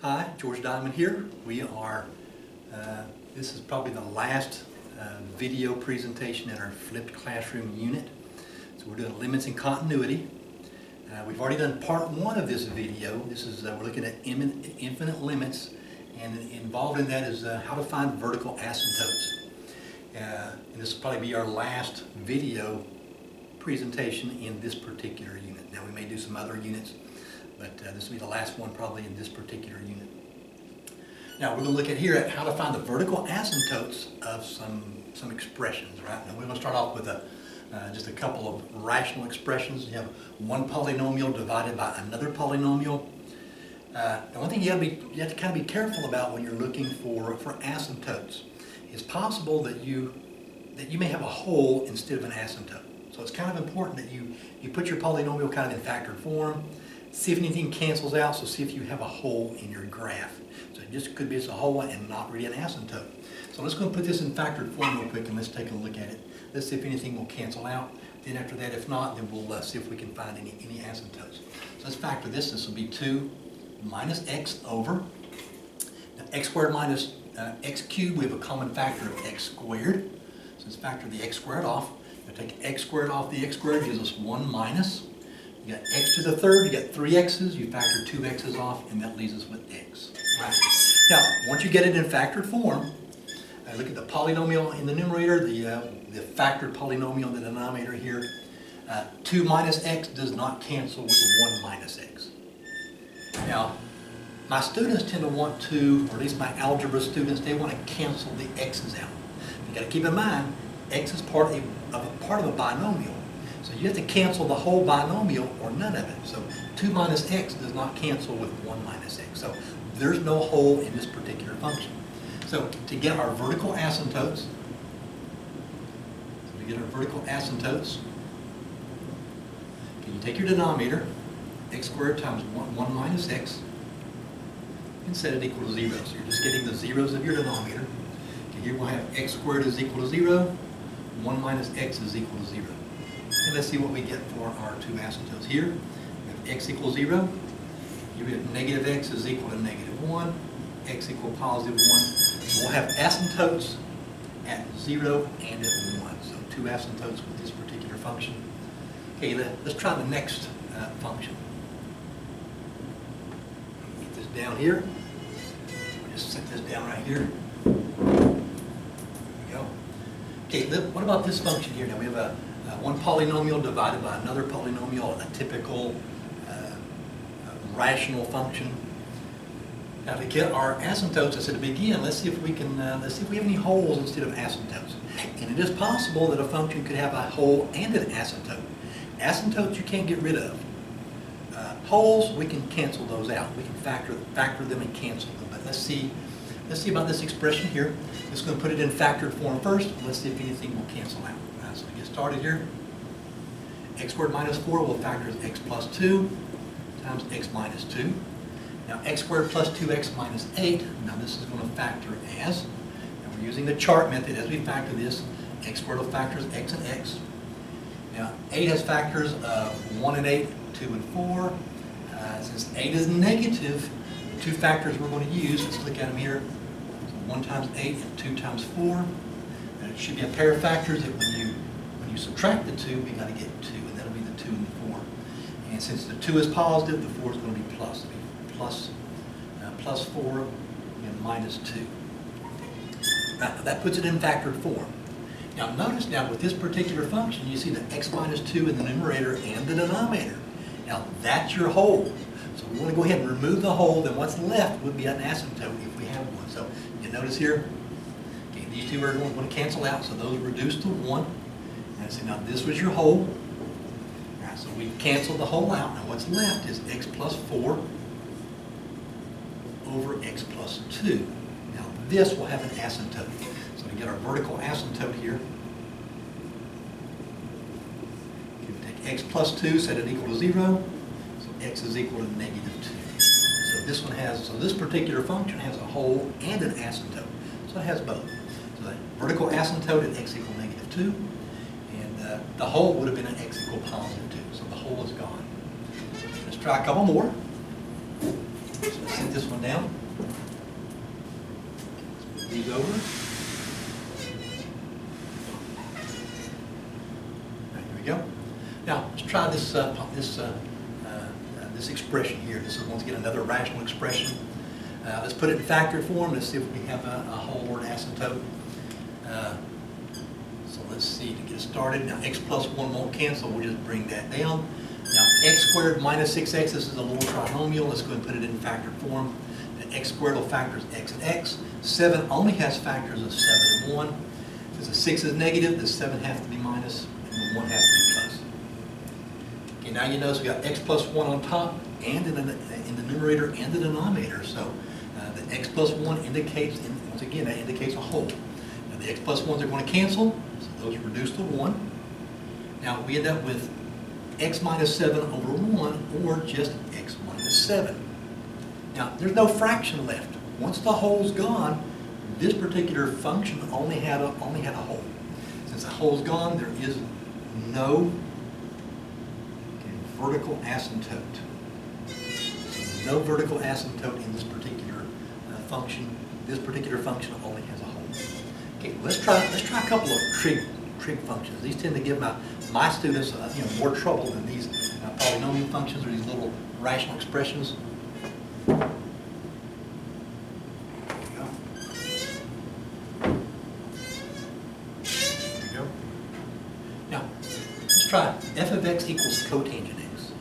Hi, George Diamond here. We are, this is probably the last video presentation in our flipped classroom unit. So we're doing limits and continuity. We've already done part one of this video. This is, we're looking at infinite limits, and involved in that is how to find vertical asymptotes. And this will probably be our last video presentation in this particular unit. Now we may do some other units, but this will be the last one probably in this particular unit. Now we're going to look at here at how to find the vertical asymptotes of some expressions, right? Now we're going to start off with just a couple of rational expressions. You have one polynomial divided by another polynomial. And one thing you have to kind of be careful about when you're looking for asymptotes. It's possible that you may have a whole instead of an asymptote. So it's kind of important that you put your polynomial kind of in factored form. See if anything cancels out, so see if you have a hole in your graph. So it just could be a hole and not really an asymptote. So let's go put this in factored form real quick and let's take a look at it. Let's see if anything will cancel out. Then after that, if not, then we'll see if we can find any asymptotes. So let's factor this. This will be 2 minus x over. Now x squared minus x cubed, we have a common factor of x squared. So let's factor the x squared off. Now take x squared off the x squared gives us 1 minus. You got x to the third, you got 3 x's, you factor 2 x's off, and that leaves us with x. Right. Now, once you get it in factored form, look at the polynomial in the numerator, the factored polynomial in the denominator here. 2 minus x does not cancel with 1 minus x. Now, my students tend to want to, or at least my algebra students, they want to cancel the x's out. You got to keep in mind, x is part of a binomial. So you have to cancel the whole binomial or none of it. So 2 minus x does not cancel with 1 minus x. So there's no hole in this particular function. So to get our vertical asymptotes, you take your denominator, x squared times 1 minus x, and set it equal to 0. So you're just getting the zeros of your denominator. Okay, here we'll have x squared is equal to 0, 1 minus x is equal to 0. And let's see what we get for our two asymptotes here. We have x equals 0. Here we have negative x is equal to negative 1. X equal positive 1. So we'll have asymptotes at 0 and at 1. So two asymptotes with this particular function. Okay, let's try the next function. Get this down here. We'll just set this down right here. There we go. Okay, what about this function here? Now we have one polynomial divided by another polynomial, a typical rational function. Now to get our asymptotes, I said to begin, let's see if we have any holes instead of asymptotes. And it is possible that a function could have a hole and an asymptote. Asymptotes you can't get rid of. Holes, we can cancel those out. We can factor them and cancel them. But let's see about this expression here. Let's go put it in factored form first. Let's see if anything will cancel out. So we get started here. X squared minus 4 will factor as x plus 2 times x minus 2. Now x squared plus 2x minus 8. Now this is going to factor as, and we're using the chart method as we factor this. X squared will factor as x and x. Now 8 has factors of 1 and 8, 2 and 4. Since 8 is negative, the two factors we're going to use, let's look at them here. So 1 times 8 and 2 times 4. And it should be a pair of factors that when you subtract the 2, we got to get 2, and that'll be the 2 and the 4. And since the 2 is positive, the 4 is going to be plus. It'll be plus 4 and minus 2. Now that puts it in factored form. Now notice now with this particular function, you see the x minus 2 in the numerator and the denominator. Now that's your hole. So we want to go ahead and remove the hole, then what's left would be an asymptote if we have one. So you notice here, okay, these two are going to cancel out, so those reduce to 1. And so now this was your hole. All right, so we canceled the hole out. Now what's left is x plus 4 over x plus 2. Now this will have an asymptote. So to get our vertical asymptote here, you can take x plus 2, set it equal to 0. So x is equal to negative 2. So this particular function has a hole and an asymptote. So it has both. So the vertical asymptote at x equal negative 2. And the hole would have been at x equal positive 2. So the hole is gone. Let's try a couple more. So let's set this one down. Let's move these over. Right, here we go. Now let's try this this expression here. This is once again another rational expression. Let's put it in factor form. Let's see if we have a whole or an asymptote. So let's see to get started. Now x plus 1 won't cancel. We'll just bring that down. Now x squared minus 6x, this is a little trinomial. Let's go ahead and put it in factor form. And x squared will factors x and x. 7 only has factors of 7 and 1. Since the 6 is negative, the 7 has to be minus, and the 1 has to be plus. Okay, now you notice we got x plus 1 on top and in the numerator and the denominator. So the x plus 1 indicates, once again, that indicates a whole. Now the x plus 1s are going to cancel, so those reduce to 1. Now we end up with x minus 7 over 1, or just x minus 7. Now there's no fraction left. Once the whole's gone, this particular function only had a whole. Since the whole's gone, there is no vertical asymptote. So no vertical asymptote in this particular function. This particular function only has a whole. Okay, let's try a couple of trig functions. These tend to give my students more trouble than these polynomial functions or these little rational expressions. There we go. Now, let's try f of x equals cotangent x.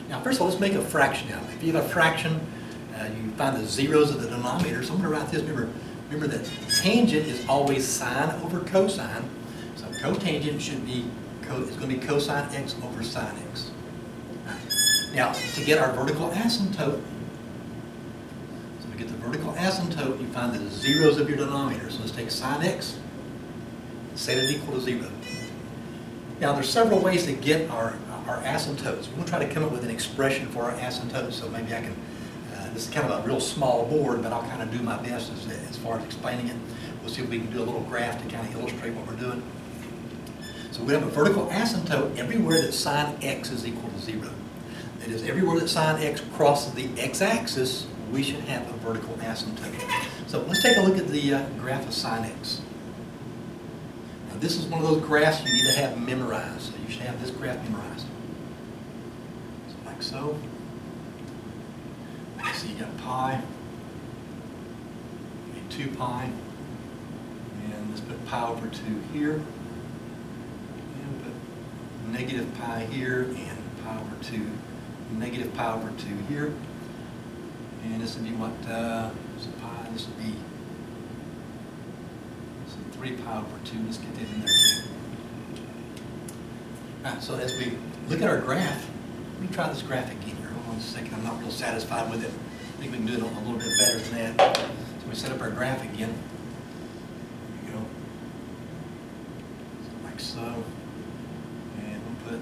Now, first of all, let's make a fraction out. If you have a fraction, you find the zeros of the denominator. So I'm going to write this. Remember that tangent is always sine over cosine. So cotangent is going to be cosine x over sine x. Right. Now, to get our vertical asymptote, so to get the vertical asymptote, you find the zeros of your denominator. So let's take sine x, set it equal to 0. Now, there's several ways to get our asymptotes. We're going to try to come up with an expression for our asymptotes. So maybe I can. This is kind of a real small board, but I'll kind of do my best as far as explaining it. We'll see if we can do a little graph to kind of illustrate what we're doing. So we have a vertical asymptote everywhere that sine x is equal to 0. That is, everywhere that sine x crosses the x-axis, we should have a vertical asymptote. So let's take a look at the graph of sine x. Now this is one of those graphs you need to have memorized. So you should have this graph memorized. So like so. So you got pi, 2 pi, and let's put pi over 2 here, and put negative pi here, and pi over 2, negative pi over 2 here, and this would be what, so pi, this would be, so 3 pi over 2, let's get that in there too. Alright, so as we look at our graph, let me try this graph again here. Hold on a second, I'm not real satisfied with it. I think we can do it a little bit better than that. So we set up our graph again. There we go. So like so. And we'll put,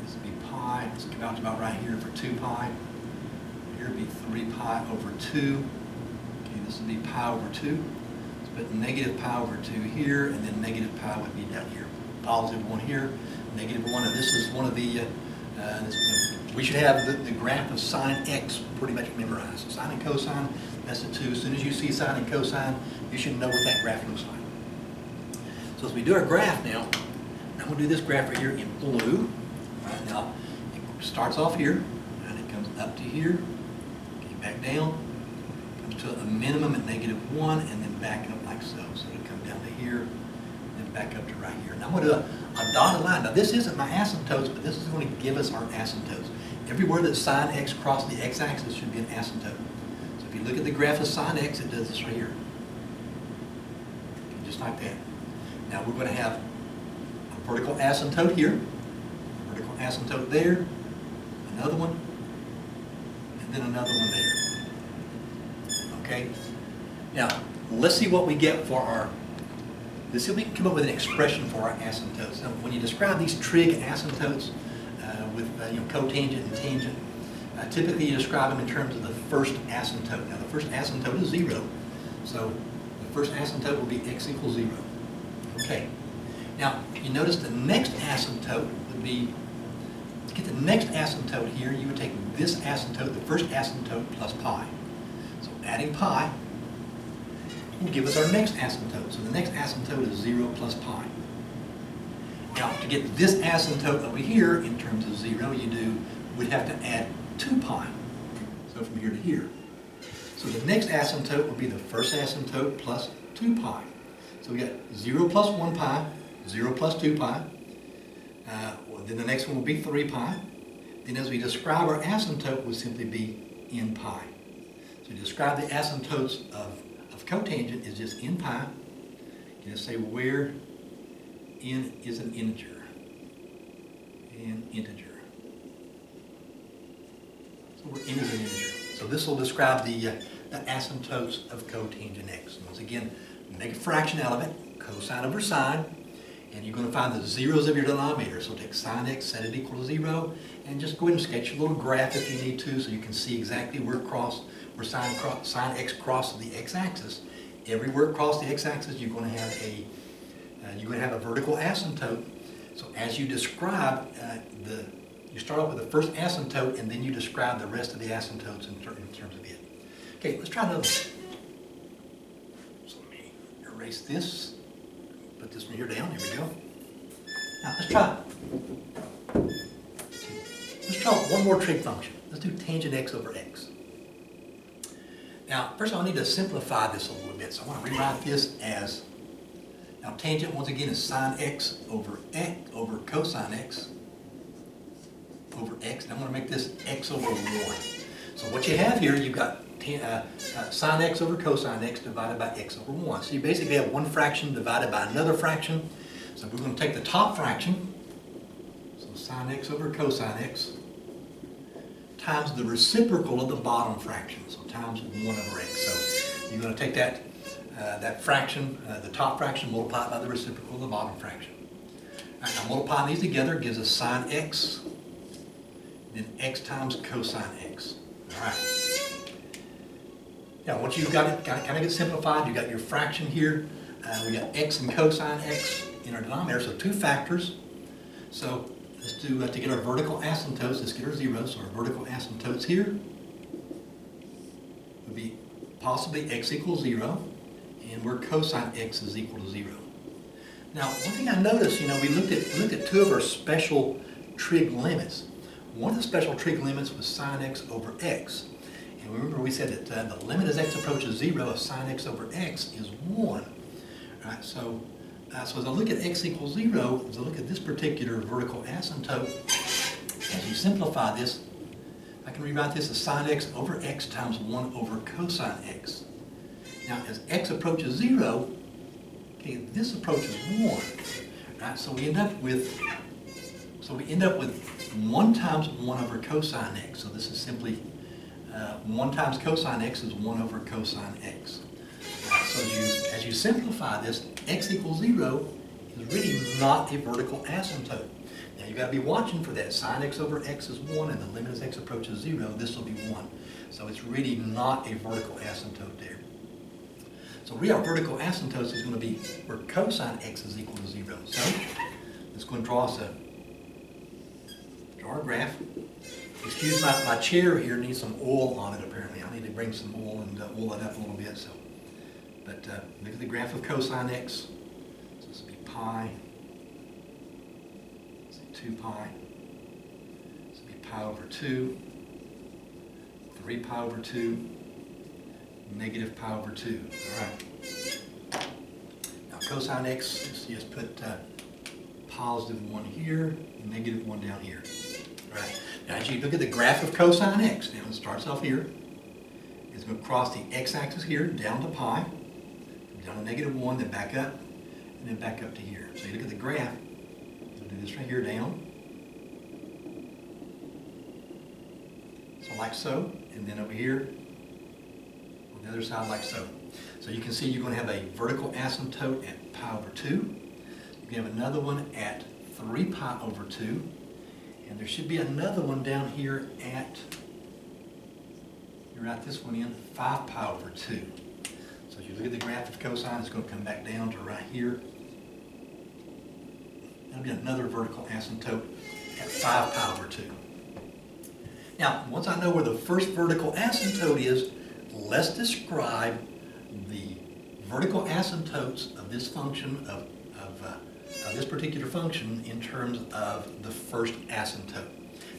this will be pi. Let's come out to about right here for 2 pi. Here will be 3 pi over 2. Okay, this will be pi over 2. Let's put negative pi over 2 here, and then negative pi would be down here. Positive 1 here, negative 1, and this is one of the we should have the graph of sine x pretty much memorized. So sine and cosine, that's the 2. As soon as you see sine and cosine, you should know what that graph looks like. So as we do our graph now, I'm going to do this graph right here in blue. Right, now, it starts off here, and it comes up to here, okay, back down, comes to a minimum at -1, and then back up like so. So it'll come down to here, then back up to right here. Now I'm going to do a dotted line. Now this isn't my asymptotes, but this is going to give us our asymptotes. Everywhere that sine x crosses the x-axis should be an asymptote. So if you look at the graph of sine x, it does this right here. Okay, just like that. Now we're going to have a vertical asymptote here, a vertical asymptote there, another one, and then another one there. Okay? Now, let's see what we get for our, let's see if we can come up with an expression for our asymptotes. Now, when you describe these trig asymptotes with cotangent and tangent, typically you describe them in terms of the first asymptote. Now, the first asymptote is 0. So the first asymptote will be x equals 0. Okay. Now, you notice the next asymptote would be To get the next asymptote here, you would take this asymptote, the first asymptote, plus pi. So adding pi will give us our next asymptote. So the next asymptote is 0 plus pi. Now, to get this asymptote over here, in terms of 0, we'd have to add 2 pi. So from here to here. So the next asymptote will be the first asymptote plus 2 pi. So we got 0 plus 1 pi, 0 plus 2 pi. Then the next one will be 3 pi. Then as we describe our asymptote, will simply be n pi. So to describe the asymptotes of cotangent is just n pi. You just say where n is an integer. An integer. So where n is an integer. So this will describe the asymptotes of cotangent x. Once again, make a fraction out of it, cosine over sine, and you're going to find the zeros of your denominator. So take sine x, set it equal to 0, and just go ahead and sketch a little graph if you need to, so you can see exactly where sine x crosses the x-axis. Everywhere it crosses the x-axis, you're going to have a vertical asymptote. So as you describe you start off with the first asymptote, and then you describe the rest of the asymptotes in terms of it. Okay, let's try another one. So let me erase this. Put this one here down. Here we go. Now let's try. Let's try one more trig function. Let's do tangent x over x. Now, first of all, I need to simplify this a little bit. So I want to rewrite this as, now tangent once again is sine x over cosine x over x. And I'm going to make this x over 1. So what you have here, you've got sine x over cosine x divided by x over 1. So you basically have one fraction divided by another fraction. So we're going to take the top fraction, so sine x over cosine x, times the reciprocal of the bottom fraction, so times 1 over x. So you're going to take that fraction, the top fraction, multiply it by the reciprocal of the bottom fraction. All right, now multiplying these together gives us sine x, then x times cosine x. All right. Now, once you've got it kind of get simplified, you've got your fraction here. We got x and cosine x in our denominator, so 2 factors. So let's do, to get our vertical asymptotes, let's get our zeros. So our vertical asymptotes here would be possibly x equals 0, and where cosine x is equal to 0. Now, one thing I noticed, we looked at 2 of our special trig limits. One of the special trig limits was sine x over x. And remember we said that the limit as x approaches 0 of sine x over x is 1. All right, so as I look at x equals 0, as I look at this particular vertical asymptote, as you simplify this, I can rewrite this as sine x over x times 1 over cosine x. Now, as x approaches 0, okay, this approaches 1. All right, so we end up with 1 times 1 over cosine x. So this is simply 1 times cosine x is 1 over cosine x. So as you simplify this, x equals 0 is really not a vertical asymptote. Now you've got to be watching for that. Sine x over x is 1, and the limit as x approaches 0, this will be 1. So it's really not a vertical asymptote there. So really our vertical asymptotes is going to be where cosine x is equal to 0. So let's go and draw our graph. Excuse my chair here needs some oil on it apparently. I need to bring some oil and oil it up a little bit. So, but look at the graph of cosine x. So this will be pi. Let's say 2 pi. This will be pi over 2. 3 pi over 2. Negative pi over 2. All right. Now cosine x, let's just put positive 1 here, negative 1 down here. All right. Now as you look at the graph of cosine x, now it starts off here. It's going to cross the x-axis here, down to pi, down to negative 1, then back up, and then back up to here. So you look at the graph, we'll do this right here, down. So like so, and then over here, on the other side like so. So you can see you're going to have a vertical asymptote at pi over 2. You can have another one at 3 pi over 2. And there should be another one down here at, you write this one in, 5 pi over 2. So as you look at the graph of cosine, it's going to come back down to right here. That'll be another vertical asymptote at 5 pi over 2. Now, once I know where the first vertical asymptote is, let's describe the vertical asymptotes of this function, of this particular function in terms of the first asymptote.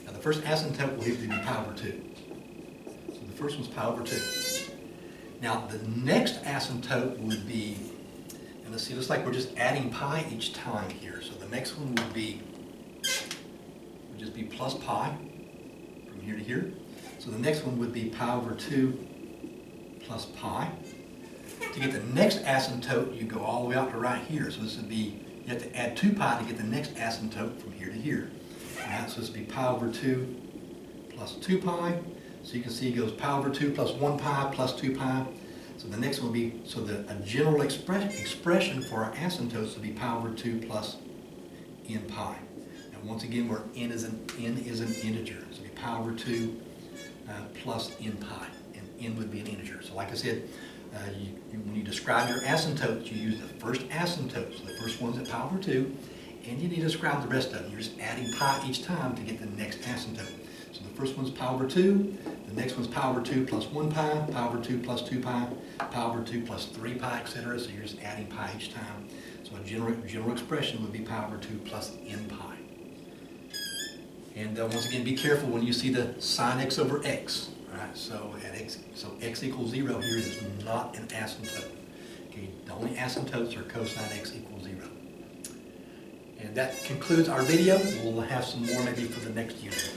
Now, the first asymptote will either be pi over 2. So the first one's pi over 2. Now, the next asymptote would be, and let's see, looks like we're just adding pi each time here. So the next one would just be plus pi from here to here. So the next one would be pi over 2 plus pi. To get the next asymptote, you go all the way out to right here. So this would be, you have to add 2 pi to get the next asymptote from here to here. Right, so this would be pi over 2 plus 2 pi. So you can see it goes pi over 2 plus 1 pi plus 2 pi. So the next one will be, so a general expression for our asymptotes would be pi over 2 plus n pi. Now once again, where n is an integer. So it would be pi over 2 plus n pi. And n would be an integer. So like I said, when you describe your asymptotes, you use the first asymptote. So the first one's at pi over 2, and you need to describe the rest of them. You're just adding pi each time to get the next asymptote. So the first one's pi over 2, the next one's pi over 2 plus 1 pi, pi over 2 plus 2 pi, pi over 2 plus 3 pi, etc. So you're just adding pi each time. So a general expression would be pi over 2 plus n pi. And once again, be careful when you see the sine x over x. Right, so x equals 0 here is not an asymptote. Okay, the only asymptotes are cosine x equals 0. And that concludes our video. We'll have some more maybe for the next unit.